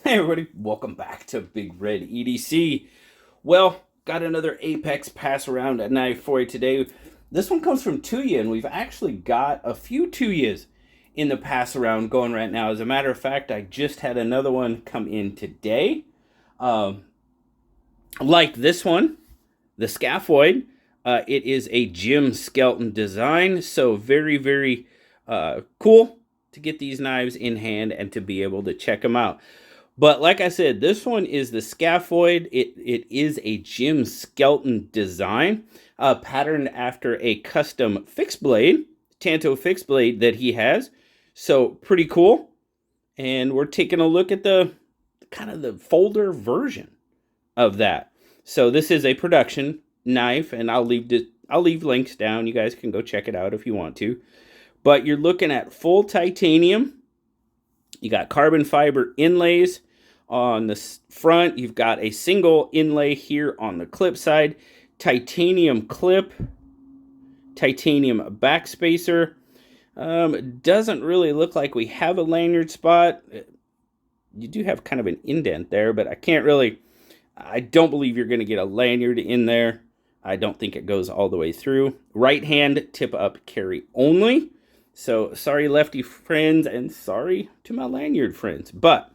Hey everybody, welcome back to Big Red EDC. Well, got another Apex pass around at knife for you today. This one comes from Tuya, and we've actually got a few Tuyas in the pass around going right now. As a matter of fact, I just had another one come in today. Like this one, the Scaphoid. It is a Jim Skelton design, so very cool to get these knives in hand and to be able to check them out. But like I said, this one is the Scaphoid. It is a Jim Skelton design, patterned after a custom fixed blade, Tanto fixed blade that he has. So pretty cool. And we're taking a look at the kind of the folder version of that. So this is a production knife, and I'll leave links down. You guys can go check it out if you want to. But you're looking at full titanium. You got carbon fiber inlays on the front. You've got a single inlay here on the clip side, titanium clip, titanium backspacer. Doesn't really look like we have a lanyard spot. You do have kind of an indent there, but I don't believe you're going to get a lanyard in there. I don't think it goes all the way through. Right hand tip up carry only. So sorry lefty friends, and sorry to my lanyard friends. But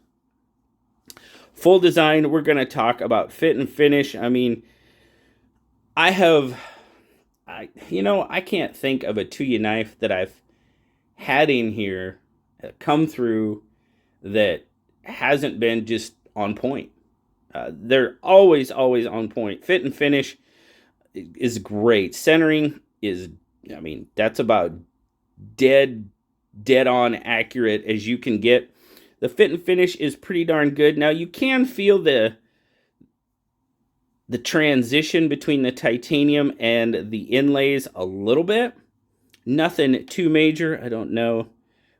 full design, we're going to talk about fit and finish. I mean, I can't think of a Tuya knife that I've had in here come through that hasn't been just on point. They're always on point. Fit and finish is great. Centering is, I mean, that's about dead on accurate as you can get. The fit and finish is pretty darn good. Now you can feel the transition between the titanium and the inlays a little bit. Nothing too major. I don't know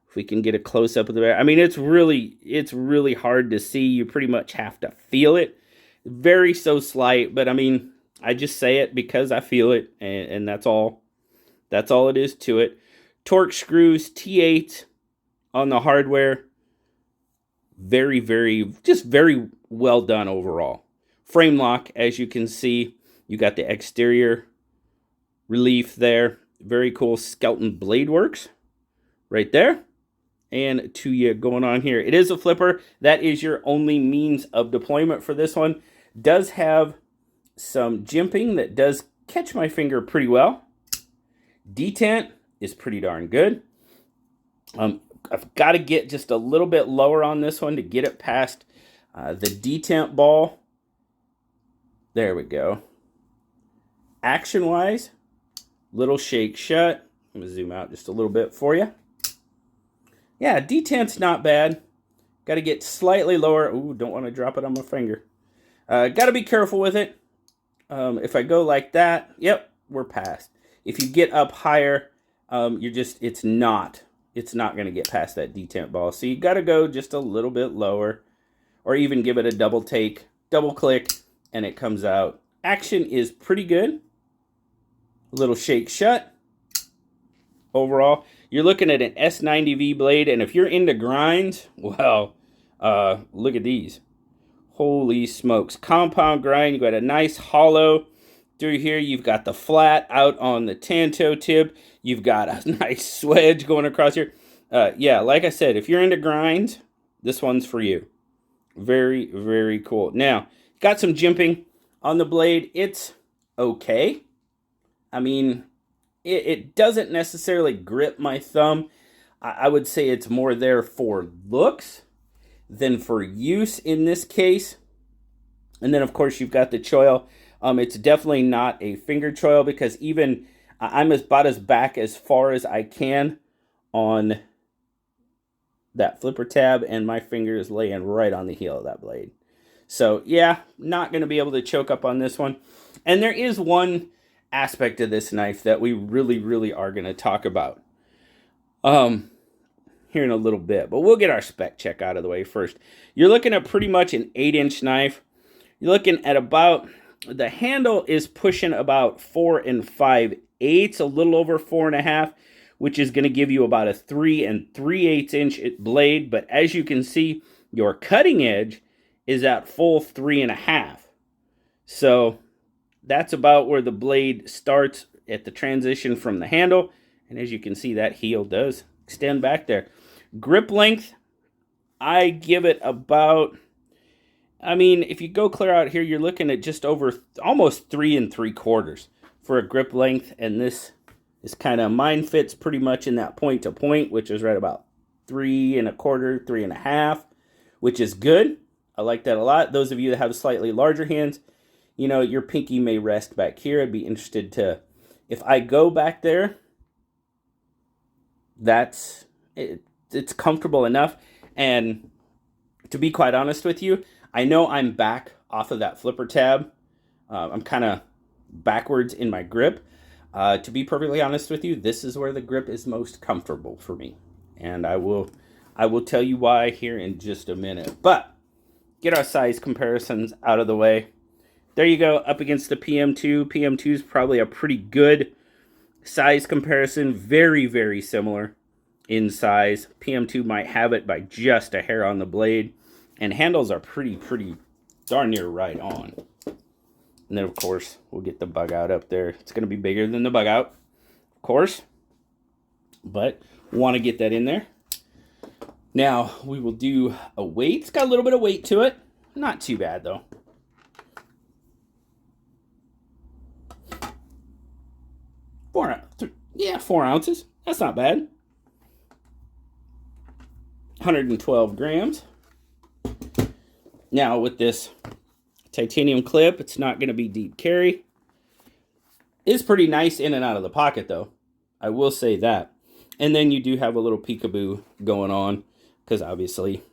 if we can get a close up of the. I mean, it's really hard to see. You pretty much have to feel it. Very so slight, but I mean, I just say it because I feel it, and that's all. That's all it is to it. Torque screws, T8 on the hardware. Very well done overall. Frame lock, as you can see, you got the exterior relief there. Very cool Skelton blade works right there. And Tuya going on here. It is a flipper. That is your only means of deployment for this one. Does have some jimping that does catch my finger pretty well. Detent is pretty darn good. I've got to get just a little bit lower on this one to get it past the detent ball. There we go. Action-wise, little shake shut. I'm going to zoom out just a little bit for you. Yeah, detent's not bad. Got to get slightly lower. Ooh, don't want to drop it on my finger. Got to be careful with it. If I go like that, yep, we're past. If you get up higher, it's not going to get past that detent ball. So you got to go just a little bit lower, or even give it a double take, double click, and it comes out. Action is pretty good. A little shake shut. Overall, you're looking at an S90V blade, and if you're into grinds, well, look at these. Holy smokes. Compound grind. You got a nice hollow through here. You've got the flat out on the Tanto tip. You've got a nice swedge going across here. Yeah, like I said, if you're into grinds, this one's for you. Very cool. Now, got some jimping on the blade. It's okay. I mean, it doesn't necessarily grip my thumb. I would say it's more there for looks than for use in this case. And then, of course, you've got the choil. It's definitely not a finger choil, because even I'm about as back as far as I can on that flipper tab, and my finger is laying right on the heel of that blade. So yeah, not going to be able to choke up on this one. And there is one aspect of this knife that we really are going to talk about here in a little bit, but we'll get our spec check out of the way first. You're looking at pretty much an 8-inch knife. You're looking at about, the handle is pushing about 4 5/8, a little over 4.5, which is going to give you about a 3 3/8 inch blade. But as you can see, Your cutting edge is at full 3.5. So that's about where the blade starts at the transition from the handle. And as you can see, that heel does extend back there. Grip length, I give it about, I mean, if you go clear out here, you're looking at just over almost 3 3/4 for a grip length. And this is kind of, mine fits pretty much in that point to point, which is right about 3 1/4, 3.5, which is good. I like that a lot. Those of you that have slightly larger hands, you know, your pinky may rest back here. I'd be interested to, if I go back there, that's, it's comfortable enough. And to be quite honest with you, I know I'm back off of that flipper tab. I'm kind of backwards in my grip. To be perfectly honest with you, this is where the grip is most comfortable for me. And I will tell you why here in just a minute. But get our size comparisons out of the way. There you go, up against the PM2. PM2 is probably a pretty good size comparison. Very, very similar in size. PM2 might have it by just a hair on the blade. And handles are pretty darn near right on. And then, of course, we'll get the bug out up there. It's going to be bigger than the bug out, of course. But want to get that in there. Now, we will do a weight. It's got a little bit of weight to it. Not too bad, though. 4 ounces. That's not bad. 112 grams. Now, with this titanium clip, it's not going to be deep carry. It's pretty nice in and out of the pocket, though. I will say that. And then you do have a little peekaboo going on, because obviously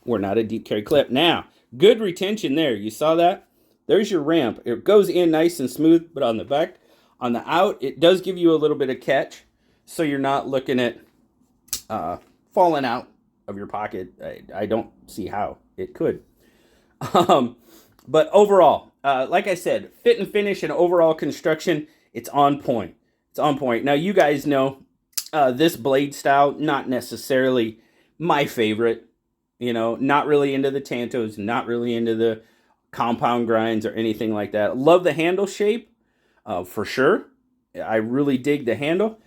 we're not a deep carry clip. Now, good retention there. You saw that? There's your ramp. It goes in nice and smooth, but on the back, on the out, it does give you a little bit of catch, so you're not looking at falling out of your pocket. I don't see how it could. But overall, like I said, fit and finish and overall construction, it's on point. It's on point. Now, you guys know this blade style, not necessarily my favorite. You know, not really into the tantos, not really into the compound grinds or anything like that. Love the handle shape, for sure. I really dig the handle.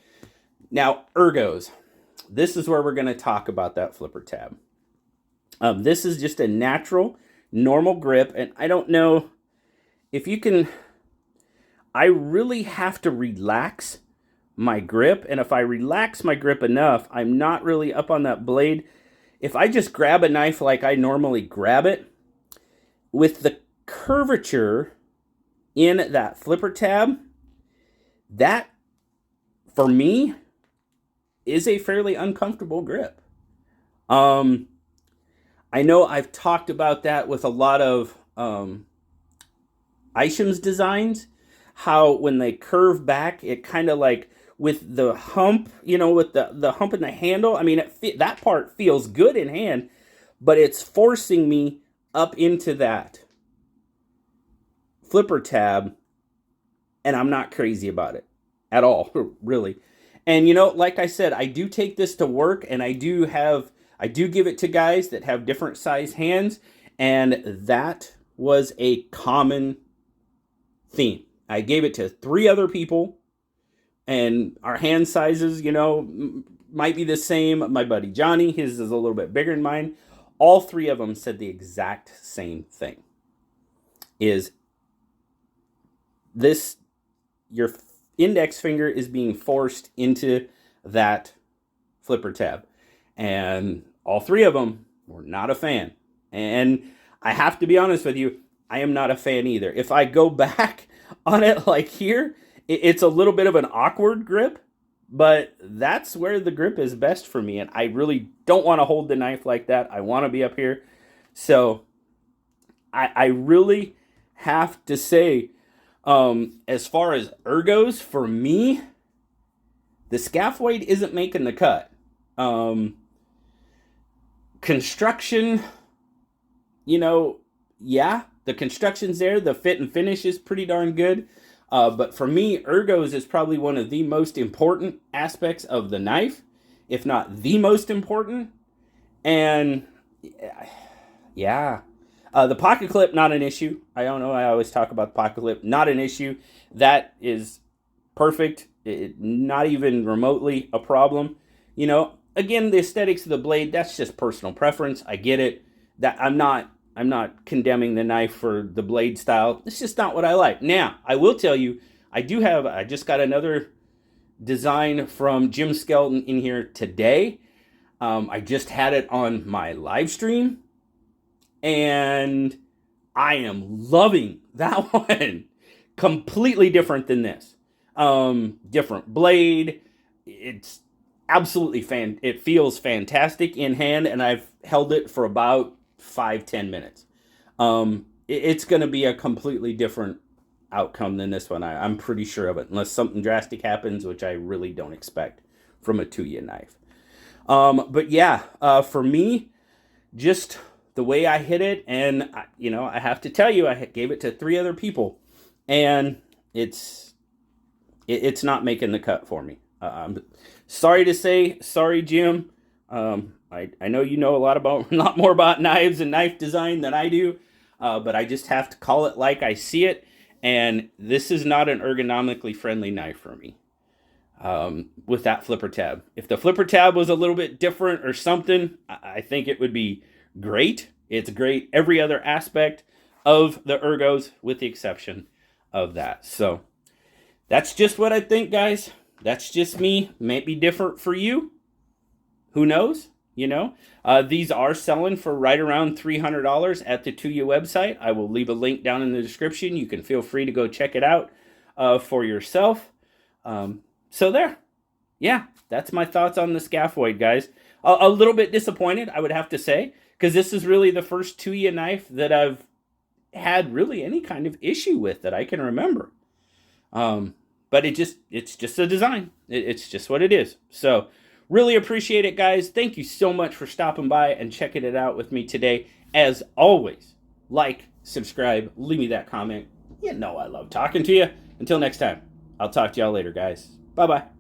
Now, ergos. This is where we're going to talk about that flipper tab. This is just a natural, normal grip, and I don't know if you can, I really have to relax my grip, and if I relax my grip enough, I'm not really up on that blade. If I just grab a knife like I normally grab it, with the curvature in that flipper tab, that, for me, is a fairly uncomfortable grip. I know I've talked about that with a lot of Isham's designs, how when they curve back, it kind of like with the hump, you know, with the hump in the handle, I mean, that part feels good in hand, but it's forcing me up into that flipper tab, and I'm not crazy about it at all, really. And, you know, like I said, I do take this to work, and I do give it to guys that have different size hands, and that was a common theme. I gave it to 3 other people, and our hand sizes, you know, might be the same. My buddy Johnny, his is a little bit bigger than mine. All 3 of them said the exact same thing. Is this, your index finger is being forced into that flipper tab. And all 3 of them were not a fan. And I have to be honest with you, I am not a fan either. If I go back on it like here, it's a little bit of an awkward grip, but that's where the grip is best for me. And I really don't want to hold the knife like that. I want to be up here. So I really have to say, as far as ergos, for me, the Scaphoid isn't making the cut. Construction, you know, yeah, the construction's there. The fit and finish is pretty darn good. But for me, ergos is probably one of the most important aspects of the knife, if not the most important. And Yeah. The pocket clip, not an issue. I don't know. I always talk about the pocket clip. Not an issue. That is perfect. Not even remotely a problem. You know, again, the aesthetics of the blade, that's just personal preference. I get it. That I'm not condemning the knife for the blade style. It's just not what I like. Now, I will tell you, I just got another design from Jim Skelton in here today. I just had it on my live stream, and I am loving that one. Completely different than this. Different blade. It's absolutely it feels fantastic in hand, and I've held it for about 5-10 minutes. It's going to be a completely different outcome than this one. I'm pretty sure of it, unless something drastic happens, which I really don't expect from a Tuyaknife. But yeah, for me, just the way I hit it, and I have to tell you, I gave it to 3 other people, and it's not making the cut for me. I'm sorry to say, sorry, Jim. I know you know a lot more about knives and knife design than I do, but I just have to call it like I see it, and this is not an ergonomically friendly knife for me. With that flipper tab. If the flipper tab was a little bit different or something, I think it would be great. It's great every other aspect of the ergos, with the exception of that. So that's just what I think, guys. That's just me. Might be different for you. Who knows? These are selling for right around $300 at the Tuya website. I will leave a link down in the description. You can feel free to go check it out for yourself. So there. Yeah, that's my thoughts on the Scaphoid, guys. A little bit disappointed, I would have to say, because this is really the first Tuya knife that I've had really any kind of issue with that I can remember. But it's just a design. It's just what it is. So really appreciate it, guys. Thank you so much for stopping by and checking it out with me today. As always, like, subscribe, leave me that comment. You know I love talking to you. Until next time, I'll talk to y'all later, guys. Bye-bye.